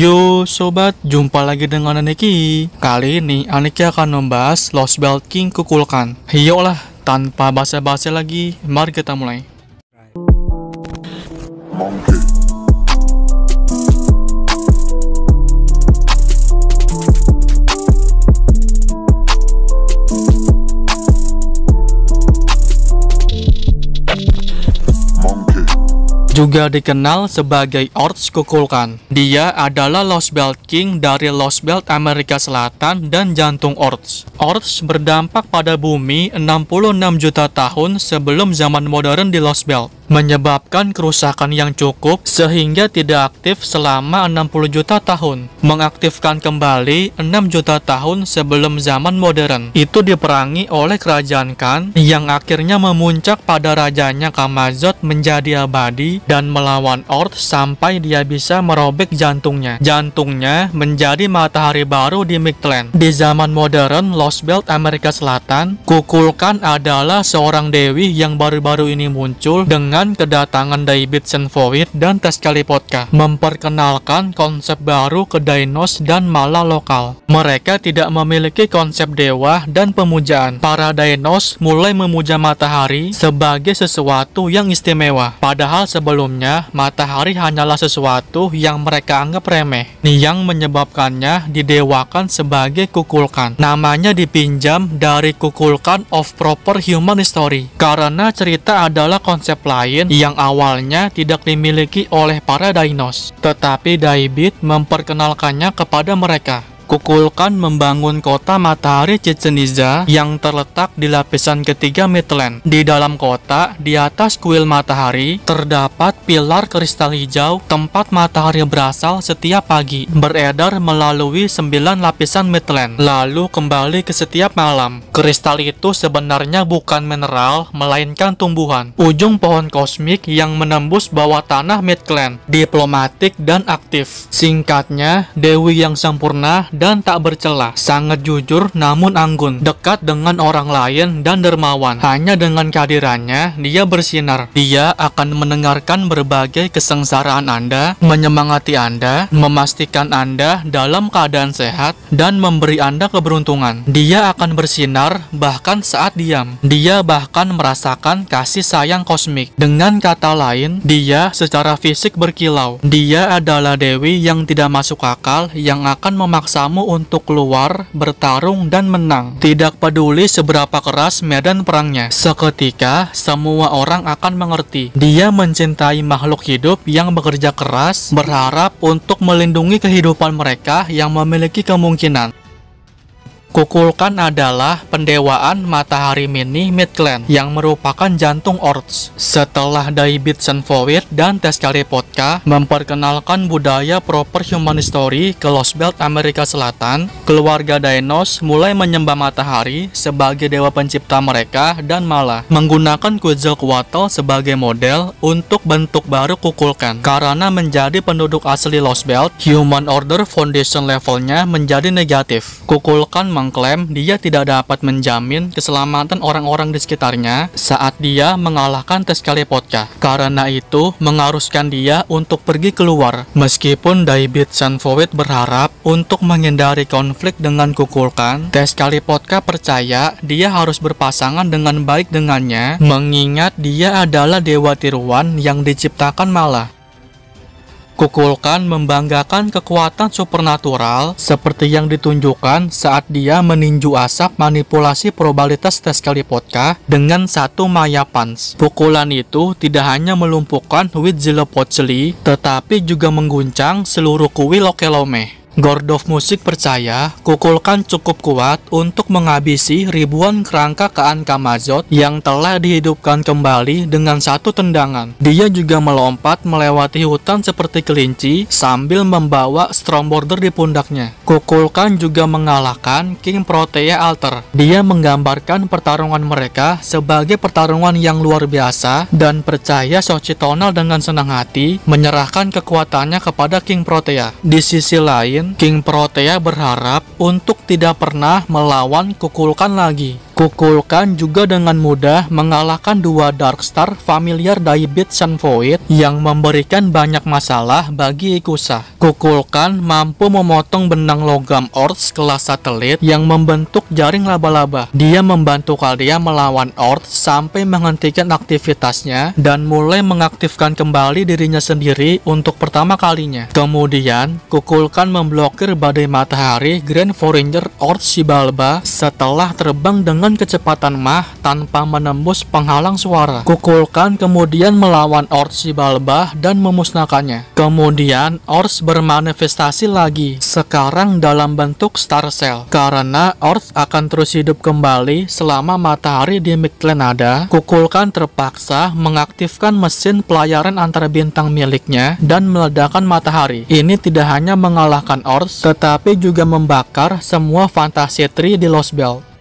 Yo sobat, jumpa lagi dengan Aniki. Kali ini Aniki akan membahas Lost Belt King Kukulkan. Yolah, tanpa basa-basi lagi, mari kita mulai. Juga dikenal sebagai Orcs Kukulkan. Dia adalah Lost Belt King dari Lost Belt Amerika Selatan dan jantung Orcs. Orcs berdampak pada bumi 66 juta tahun sebelum zaman modern di Lost Belt, menyebabkan kerusakan yang cukup sehingga tidak aktif selama 60 juta tahun. Mengaktifkan kembali 6 juta tahun sebelum zaman modern. Itu diperangi oleh kerajaan Khan yang akhirnya memuncak pada rajanya Kamazot menjadi abadi dan melawan Orcs sampai dia bisa merobek jantungnya. Jantungnya menjadi matahari baru di Mictlan. Di zaman modern Lost Belt Amerika Selatan, Kukulkan adalah seorang dewi yang baru-baru ini muncul dengan kedatangan Daibit Senfowit dan Tezcatlipoca, memperkenalkan konsep baru ke Dainos dan Mala lokal. Mereka tidak memiliki konsep dewa dan pemujaan. Para Dainos mulai memuja matahari sebagai sesuatu yang istimewa, padahal sebelumnya matahari hanyalah sesuatu yang mereka anggap remeh, yang menyebabkannya didewakan sebagai Kukulkan. Namanya dipinjam dari Kukulkan of Proper Human History, karena cerita adalah konsep lain yang awalnya tidak dimiliki oleh para Dainos, tetapi Daibit memperkenalkannya kepada mereka. Kukulkan membangun kota matahari Chichen Itza yang terletak di lapisan ketiga Mictlan. Di dalam kota, di atas kuil matahari, terdapat pilar kristal hijau tempat matahari berasal setiap pagi, beredar melalui 9 lapisan Mictlan, lalu kembali ke setiap malam. Kristal itu sebenarnya bukan mineral, melainkan tumbuhan. Ujung pohon kosmik yang menembus bawah tanah Mictlan, diplomatik dan aktif. Singkatnya, dewi yang sempurna dan tak bercela, sangat jujur namun anggun, dekat dengan orang lain dan dermawan. Hanya dengan kehadirannya, dia bersinar. Dia akan mendengarkan berbagai kesengsaraan Anda, menyemangati Anda, memastikan Anda dalam keadaan sehat, dan memberi Anda keberuntungan. Dia akan bersinar bahkan saat diam. Dia bahkan merasakan kasih sayang kosmik. Dengan kata lain, dia secara fisik berkilau. Dia adalah dewi yang tidak masuk akal, yang akan memaksamu untuk keluar, bertarung, dan menang. Tidak peduli seberapa keras medan perangnya. Seketika, semua orang akan mengerti. Dia mencintai makhluk hidup yang bekerja keras, berharap untuk melindungi kehidupan mereka yang memiliki kemungkinan. Kukulkan adalah pendewaan matahari mini Mictlan yang merupakan jantung Orcs. Setelah Daibit Senfowit dan Tezcatlipoca memperkenalkan budaya proper human history ke Lost Belt Amerika Selatan, keluarga Dainos mulai menyembah matahari sebagai dewa pencipta mereka dan Mala, menggunakan Quetzalcoatl sebagai model untuk bentuk baru Kukulkan. Karena menjadi penduduk asli Lost Belt, Human Order Foundation levelnya menjadi negatif. Kukulkan mengklaim dia tidak dapat menjamin keselamatan orang-orang di sekitarnya saat dia mengalahkan Tezcatlipoca. Karena itu, mengharuskan dia untuk pergi keluar. Meskipun Daibit Senfowit berharap untuk menghindari konflik dengan Kukulkan, Tezcatlipoca percaya dia harus berpasangan dengan baik dengannya, mengingat dia adalah dewa tiruan yang diciptakan Mala. Kukulkan membanggakan kekuatan supernatural seperti yang ditunjukkan saat dia meninju asap manipulasi probabilitas Tezcatlipoca dengan satu Maya Punch. Pukulan itu tidak hanya melumpuhkan Huitzilopochtli, tetapi juga mengguncang seluruh kuil Okelome. Gordov Musik percaya Kukulkan cukup kuat untuk menghabisi ribuan kerangka Khan Kamazot yang telah dihidupkan kembali dengan satu tendangan. Dia juga melompat melewati hutan seperti kelinci sambil membawa Stormborder di pundaknya. Kukulkan juga mengalahkan King Protea Alter. Dia menggambarkan pertarungan mereka sebagai pertarungan yang luar biasa dan percaya Xochitl dengan senang hati menyerahkan kekuatannya kepada King Protea. Di sisi lain, King Protea berharap untuk tidak pernah melawan Kukulkan lagi. Kukulkan juga dengan mudah mengalahkan dua Darkstar familiar Daibit Sun Void yang memberikan banyak masalah bagi Ikusa. Kukulkan mampu memotong benang logam Orcs kelas satelit yang membentuk jaring laba-laba. Dia membantu kalian melawan Orcs sampai menghentikan aktivitasnya dan mulai mengaktifkan kembali dirinya sendiri untuk pertama kalinya. Kemudian, Kukulkan memblokir badai matahari Grand Forager Orcs Xibalba setelah terbang dengan kecepatan Mach tanpa menembus penghalang suara. Kukulkan kemudian melawan Orcs Xibalba dan memusnahkannya. Kemudian, Orcs bermanifestasi lagi, sekarang dalam bentuk Star Cell. Karena Orcs akan terus hidup kembali selama matahari di Mictlan ada, Kukulkan terpaksa mengaktifkan mesin pelayaran antara bintang miliknya dan meledakkan matahari. Ini tidak hanya mengalahkan Orcs, tetapi juga membakar semua Fantasy Tree di Lost Belt.